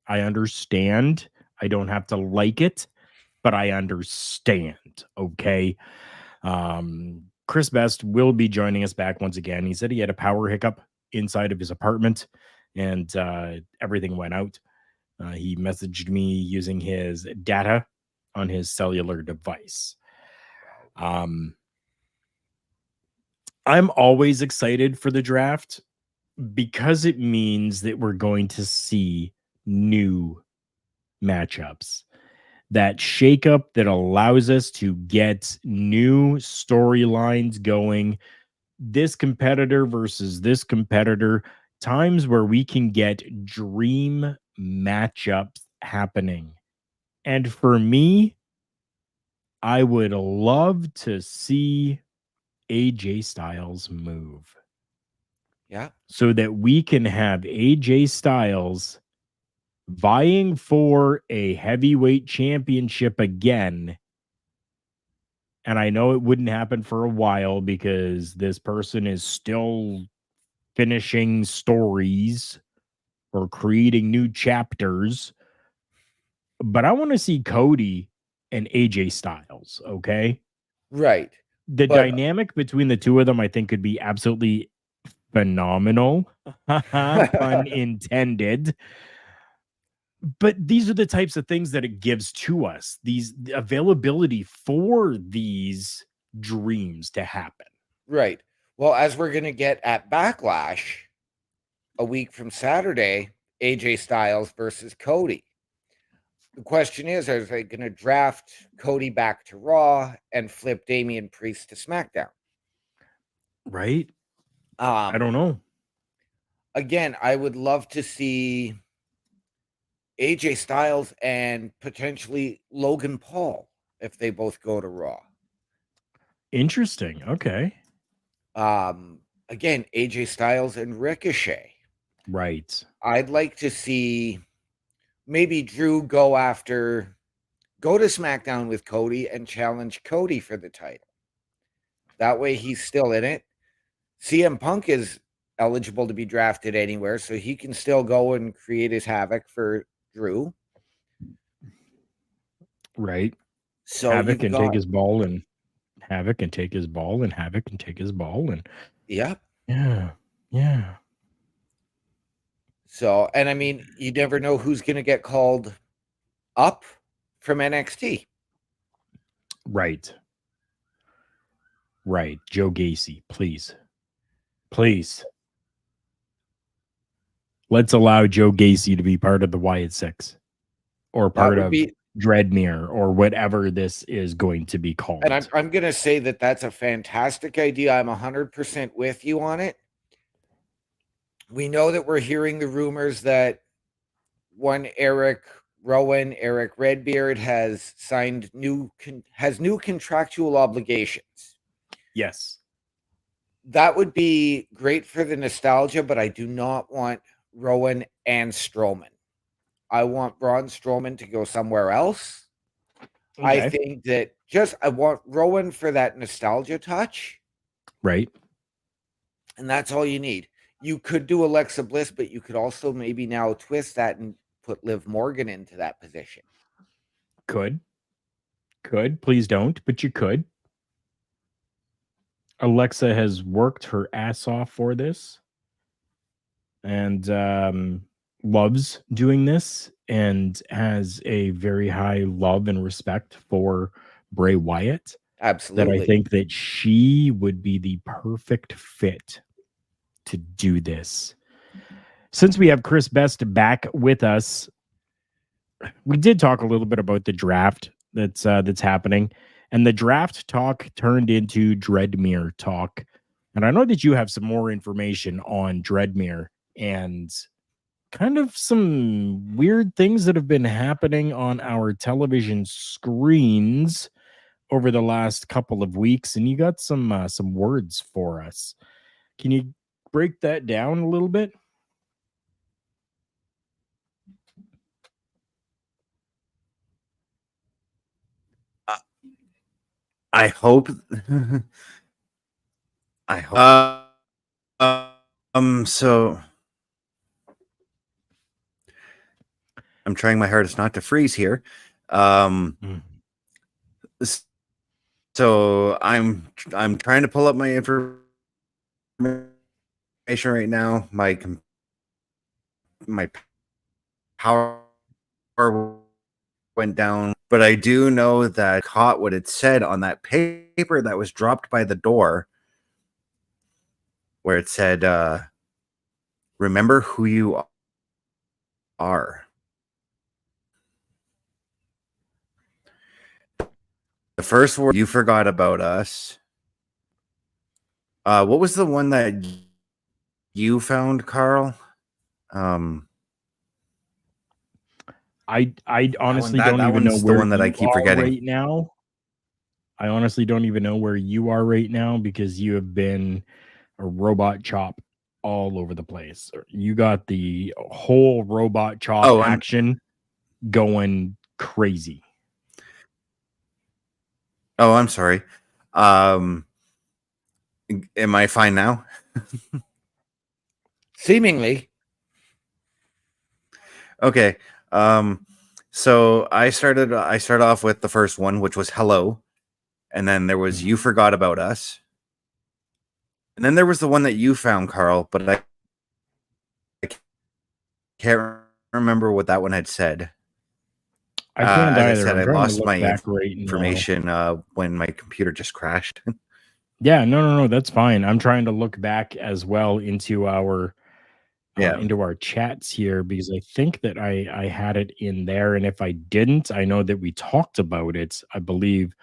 I understand. I don't have to like it, but I understand. Okay. Chris Best will be joining us back once again. He said he had a power hiccup inside of his apartment and everything went out. He messaged me using his data on his cellular device. I'm always excited for the draft because it means that we're going to see new matchups. That shakeup that allows us to get new storylines going. This competitor versus this competitor. Times where we can get dream matchups happening. And for me, I would love to see AJ Styles move. Yeah. So that we can have AJ Styles vying for a heavyweight championship again. And I know it wouldn't happen for a while because this person is still finishing stories or creating new chapters. But I want to see Cody and AJ Styles, okay? Right. The dynamic between the two of them, I think, could be absolutely phenomenal. Pun intended. But these are the types of things that it gives to us, these availability for these dreams to happen. Right. Well, as we're going to get at Backlash a week from Saturday, AJ Styles versus Cody. The question is, are they going to draft Cody back to Raw and flip Damian Priest to SmackDown? Right. I don't know. Again, I would love to see AJ Styles and potentially Logan Paul if they both go to Raw. Interesting. Okay. Again, AJ Styles and Ricochet. Right. I'd like to see maybe Drew go to SmackDown with Cody and challenge Cody for the title. That way he's still in it. CM Punk is eligible to be drafted anywhere, so he can still go and create his havoc for Drew. Right. So Havoc can take his ball and Havoc can take his ball and Havoc can take his ball and Yep. Yeah. So, and I mean, you never know who's going to get called up from NXT. Right. Joe Gacy, please. Please. Let's allow Joe Gacy to be part of the Wyatt Six or part of Dreadmere or whatever this is going to be called. And I'm going to say that that's a fantastic idea. I'm 100% with you on it. We know that we're hearing the rumors that one Eric Rowan, Eric Redbeard has signed new contractual obligations. Yes. That would be great for the nostalgia, but I do not want Rowan and Strowman. I want Braun Strowman to go somewhere else. Okay. I think that I want Rowan for that nostalgia touch. Right. And that's all you need. You could do Alexa Bliss, but you could also maybe now twist that and put Liv Morgan into that position. Could. Please don't, but you could. Alexa has worked her ass off for this and loves doing this and has a very high love and respect for Bray Wyatt. Absolutely. That I think that she would be the perfect fit to do this. Since we have Chris Best back with us, we did talk a little bit about the draft that's happening, and the draft talk turned into Dreadmere talk. And I know that you have some more information on Dreadmere and kind of some weird things that have been happening on our television screens over the last couple of weeks, and you got some words for us. Can you break that down a little bit? I hope. I hope. So I'm trying my hardest not to freeze here. So I'm trying to pull up my information right now. My power went down, but I do know that I caught what it said on that paper that was dropped by the door, where it said, "Remember who you are." The first word, "You forgot about us." What was the one that you found, Karl? I honestly don't even know where the one that I keep forgetting right now. I honestly don't even know where you are right now because you have been a robot chop all over the place. You got the whole robot chop action going crazy. Oh, I'm sorry. Am I fine now? Seemingly. Okay. So I started off with the first one, which was hello. And then there was "You forgot about us." And then there was the one that you found, Karl, but I can't remember what that one had said. I can't as either. I said, I trying to lost look my back right information when my computer just crashed. Yeah, no, that's fine. I'm trying to look back as well into our chats here because I think that I had it in there, and if I didn't, I know that we talked about it. I believe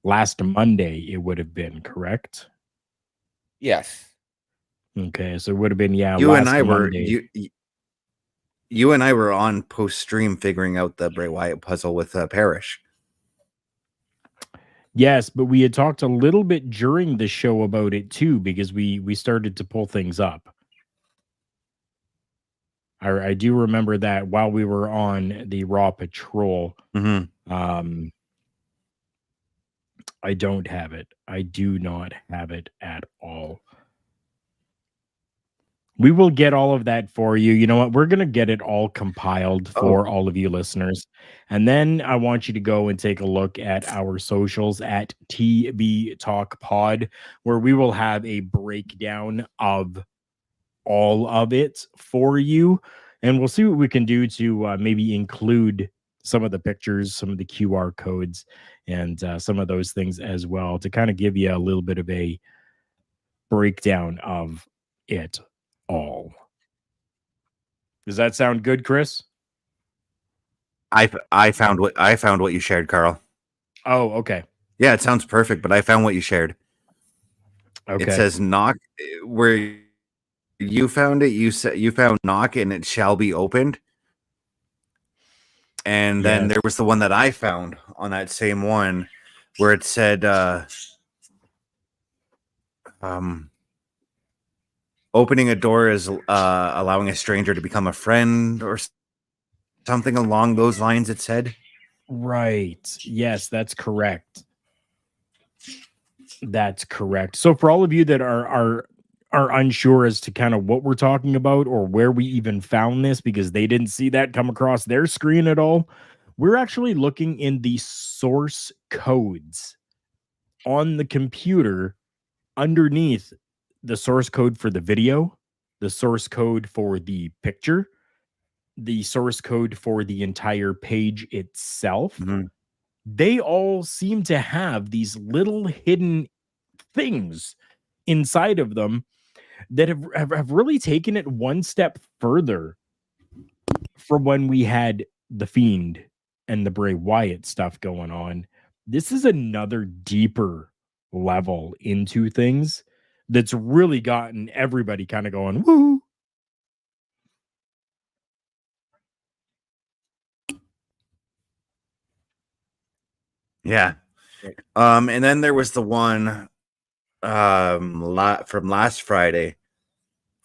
last Monday it would have been correct. Yes. Okay, so it would have been You last and I Monday. you and I were on post stream figuring out the Bray Wyatt puzzle with Parrish. Yes, but we had talked a little bit during the show about it too because we started to pull things up. I do remember that while we were on the Raw Patrol. I don't have it. I do not have it at all. We will get all of that for you. You know what? We're going to get it all compiled for all of you listeners. And then I want you to go and take a look at our socials at TB Talk Pod, where we will have a breakdown of all of it for you. And we'll see what we can do to maybe include some of the pictures, some of the QR codes, and some of those things as well to kind of give you a little bit of a breakdown of it all. Does that sound good, Chris? I found what you shared, Karl. Oh, okay. Yeah, it sounds perfect, but I found what you shared. Okay. It says knock where you found it. You found knock and it shall be opened. And then there was the one that I found on that same one where it said, opening a door is allowing a stranger to become a friend or something along those lines, it said. Right. Yes, that's correct. That's correct. So for all of you that are unsure as to kind of what we're talking about or where we even found this because they didn't see that come across their screen at all, we're actually looking in the source codes on the computer underneath the source code for the video, the source code for the picture, the source code for the entire page itself. Mm-hmm. They all seem to have these little hidden things inside of them that have really taken it one step further from when we had the Fiend and the Bray Wyatt stuff going on. This is another deeper level into things that's really gotten everybody kind of going, woo. Yeah. And then there was the one from last Friday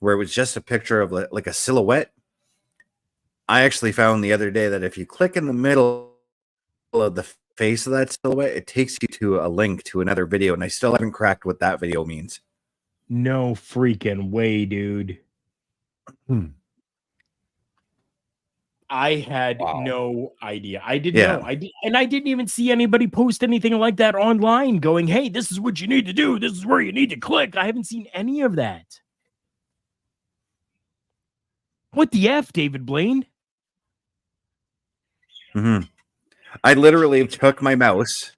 where it was just a picture of like a silhouette. I actually found the other day that if you click in the middle of the face of that silhouette, it takes you to a link to another video, and I still haven't cracked what that video means. No freaking way, dude. I had no idea. I didn't know. I didn't even see anybody post anything like that online going, hey, this is what you need to do. This is where you need to click. I haven't seen any of that. What the F, David Blaine? Mm-hmm. I literally took my mouse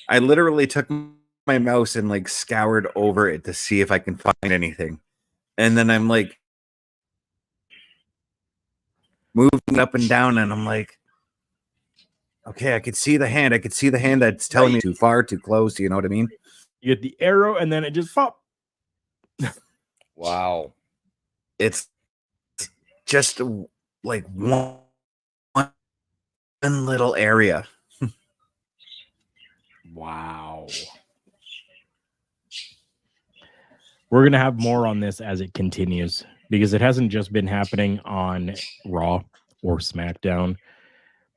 and like scoured over it to see if I can find anything. And then I'm like moving up and down, and I'm like, okay, I could see the hand. I could see the hand that's telling me too far, too close. You know what I mean? You get the arrow, and then it just pop. Wow. It's just like one little area. Wow. We're going to have more on this as it continues because it hasn't just been happening on Raw or SmackDown,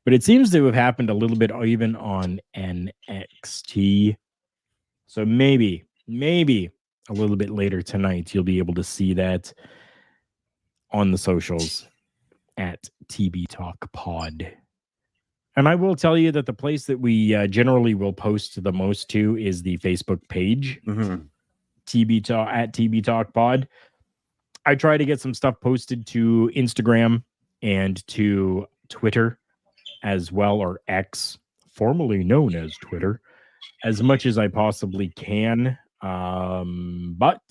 but it seems to have happened a little bit even on NXT. So maybe a little bit later tonight, you'll be able to see that on the socials at TB Talk Pod. And I will tell you that the place that we generally will post the most to is the Facebook page, TB Talk at TB Talk Pod. I try to get some stuff posted to Instagram and to Twitter as well, or X, formerly known as Twitter, as much as I possibly can. But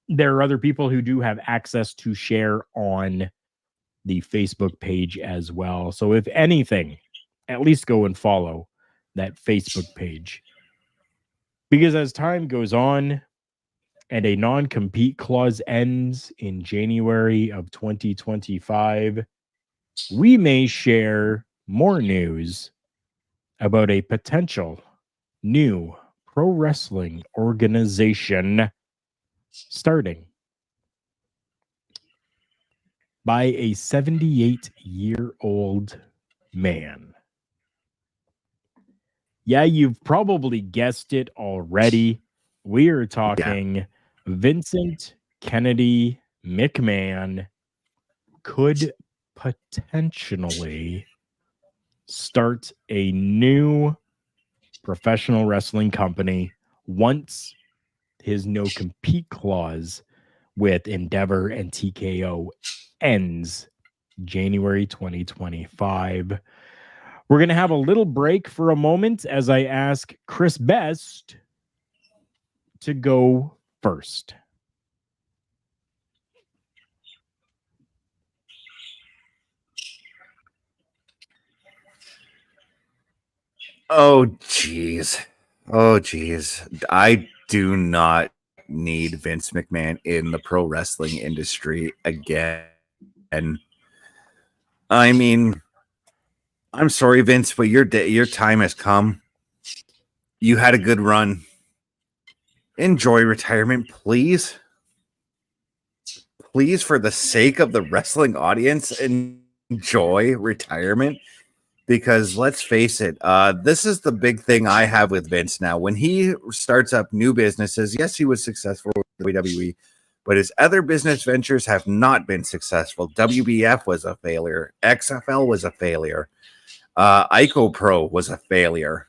there are other people who do have access to share on the Facebook page as well. So if anything, at least go and follow that Facebook page. Because as time goes on and a non-compete clause ends in January of 2025, we may share more news about a potential new pro wrestling organization starting by a 78-year-old man. Yeah, you've probably guessed it already. We are talking Vincent Kennedy McMahon could potentially start a new professional wrestling company once his no compete clause with Endeavor and TKO ends January 2025. We're going to have a little break for a moment as I ask Chris Best to go first. Oh, geez. I do not need Vince McMahon in the pro wrestling industry again. I mean, I'm sorry, Vince, but your time has come. You had a good run. Enjoy retirement, please. Please, for the sake of the wrestling audience, enjoy retirement. Because let's face it, this is the big thing I have with Vince now. When he starts up new businesses, yes, he was successful with WWE, but his other business ventures have not been successful. WBF was a failure. XFL was a failure. Ico Pro was a failure.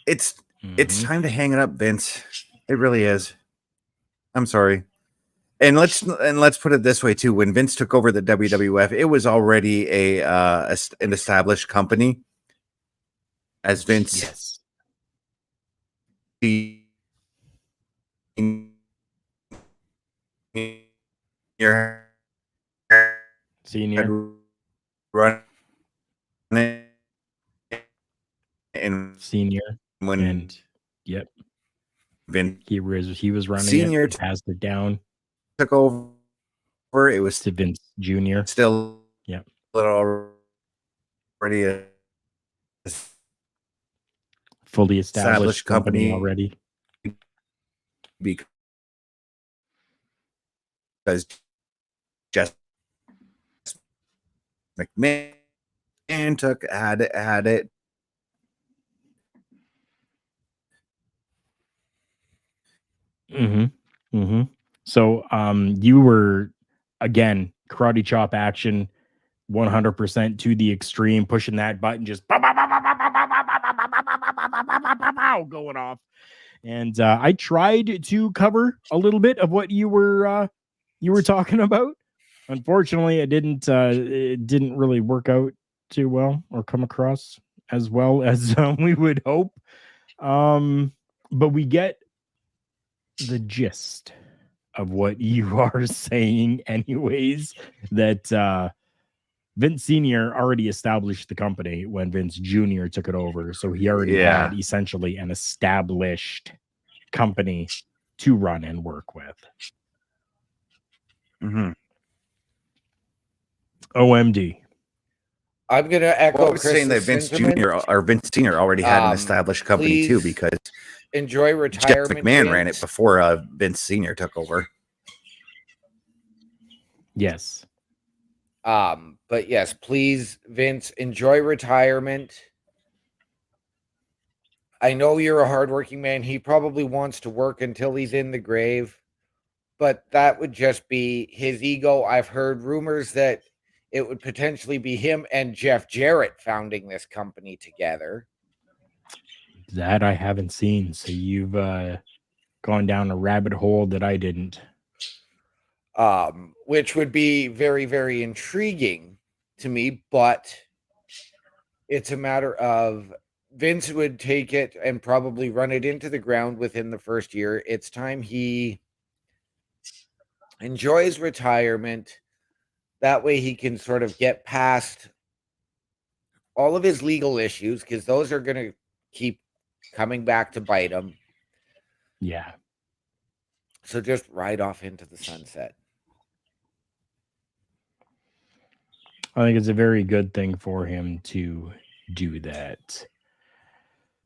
It's time to hang it up, Vince. It really is. I'm sorry. And let's put it this way too. When Vince took over the WWF, it was already an established company. As Vince, Yes. Senior run it, and senior when and yep, Vince he was running Senior it, passed it down took over, it was to Vince Jr. still Yep. already a Fully established company company already. because just McMahon had it. Mm-hmm. Mm-hmm. So you were again karate chop action 100% to the extreme, pushing that button, just going off. And I tried to cover a little bit of what you were talking about. Unfortunately, it didn't really work out too well or come across as well as we would hope. But we get the gist of what you are saying anyways, that Vince Sr. already established the company when Vince Jr. took it over. So he already had essentially an established company to run and work with. Mm-hmm. OMD. I'm going to echo Chris's saying that Vince sentiment. Jr. or Vince Sr. already had an established company too, because enjoy retirement. Jeff McMahon ran it before Vince Sr. took over. Yes. But yes, please, Vince, enjoy retirement. I know you're a hardworking man. He probably wants to work until he's in the grave, but that would just be his ego. I've heard rumors that it would potentially be him and Jeff Jarrett founding this company together. That I haven't seen. So you've gone down a rabbit hole that I didn't. Which would be very, very intriguing to me, but it's a matter of Vince would take it and probably run it into the ground within the first year. It's time he enjoys retirement. That way he can sort of get past all of his legal issues, because those are going to keep coming back to bite him. Yeah. So just ride off into the sunset. I think it's a very good thing for him to do that.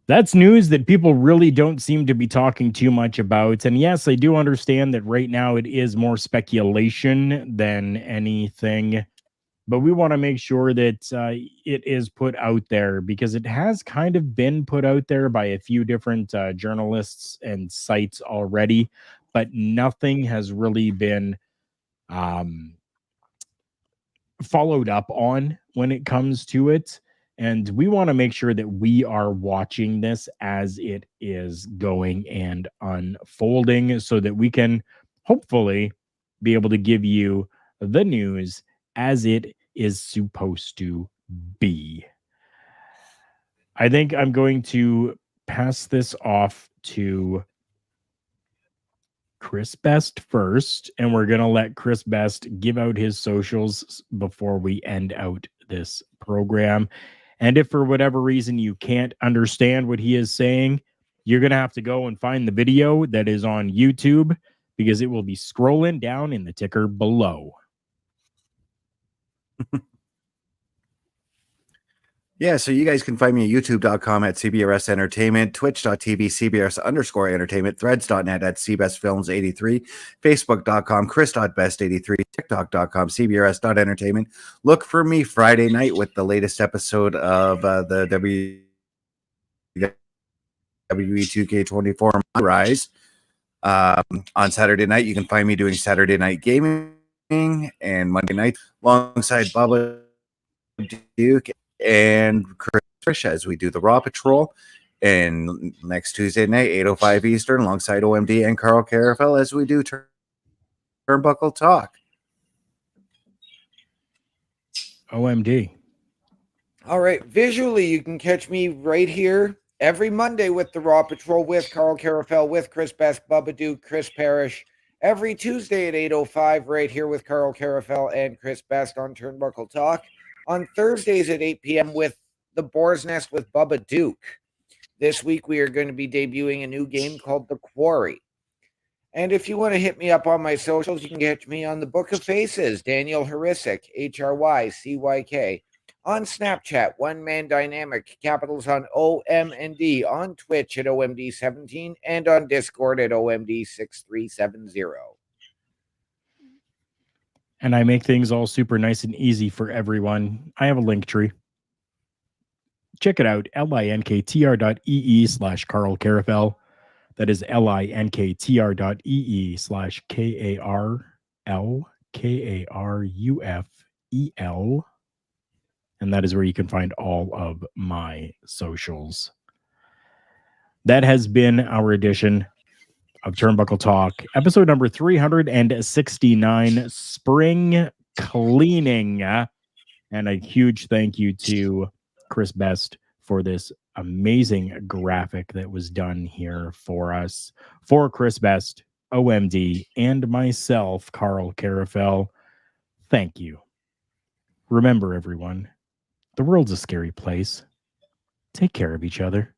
That's news that people really don't seem to be talking too much about. And yes, I do understand that right now it is more speculation than anything. But we want to make sure that it is put out there, because it has kind of been put out there by a few different journalists and sites already. But nothing has really been followed up on when it comes to it. And we want to make sure that we are watching this as it is going and unfolding, so that we can hopefully be able to give you the news as it is supposed to be. I think I'm going to pass this off to Chris Best first, and we're going to let Chris Best give out his socials before we end out this program. And if for whatever reason you can't understand what he is saying, you're going to have to go and find the video that is on YouTube, because it will be scrolling down in the ticker below. Yeah, so you guys can find me at youtube.com at CBRS Entertainment, twitch.tv CBRS_entertainment, threads.net at CBestFilms83, facebook.com Chris.best83, tiktok.com CBRS.entertainment. Look for me Friday night with the latest episode of the WWE 2K24 Rise. On Saturday night, you can find me doing Saturday Night Gaming, and Monday night alongside Bubba Duke and Chris as we do the Raw Patrol. And next Tuesday night, 8:05 Eastern, alongside OMD and Karl Karufel as we do Turnbuckle Talk. OMD. All right. Visually, you can catch me right here every Monday with the Raw Patrol with Karl Karufel, with Chris Best, Bubba Duke, Chris Parrish. Every Tuesday at 8:05 right here with Karl Karufel and Chris Best on Turnbuckle Talk. On Thursdays at 8 p.m. with the Boar's Nest with Bubba Duke. This week, we are going to be debuting a new game called The Quarry. And if you want to hit me up on my socials, you can catch me on the Book of Faces, Daniel Harisic, HRYCYK. On Snapchat, One Man Dynamic, capitals on OM&D. On Twitch at OMD17 and on Discord at OMD6370. And I make things all super nice and easy for everyone. I have a link tree. Check it out, linktr.ee/Karl Karufel. That is linktr.ee/KARLKARUFEL. And that is where you can find all of my socials. That has been our edition of Turnbuckle Talk, episode number 369, Spring Cleaning. And a huge thank you to Chris Best for this amazing graphic that was done here for us. For Chris Best, OMD, and myself, Karl Karufel, thank you. Remember, everyone, the world's a scary place. Take care of each other.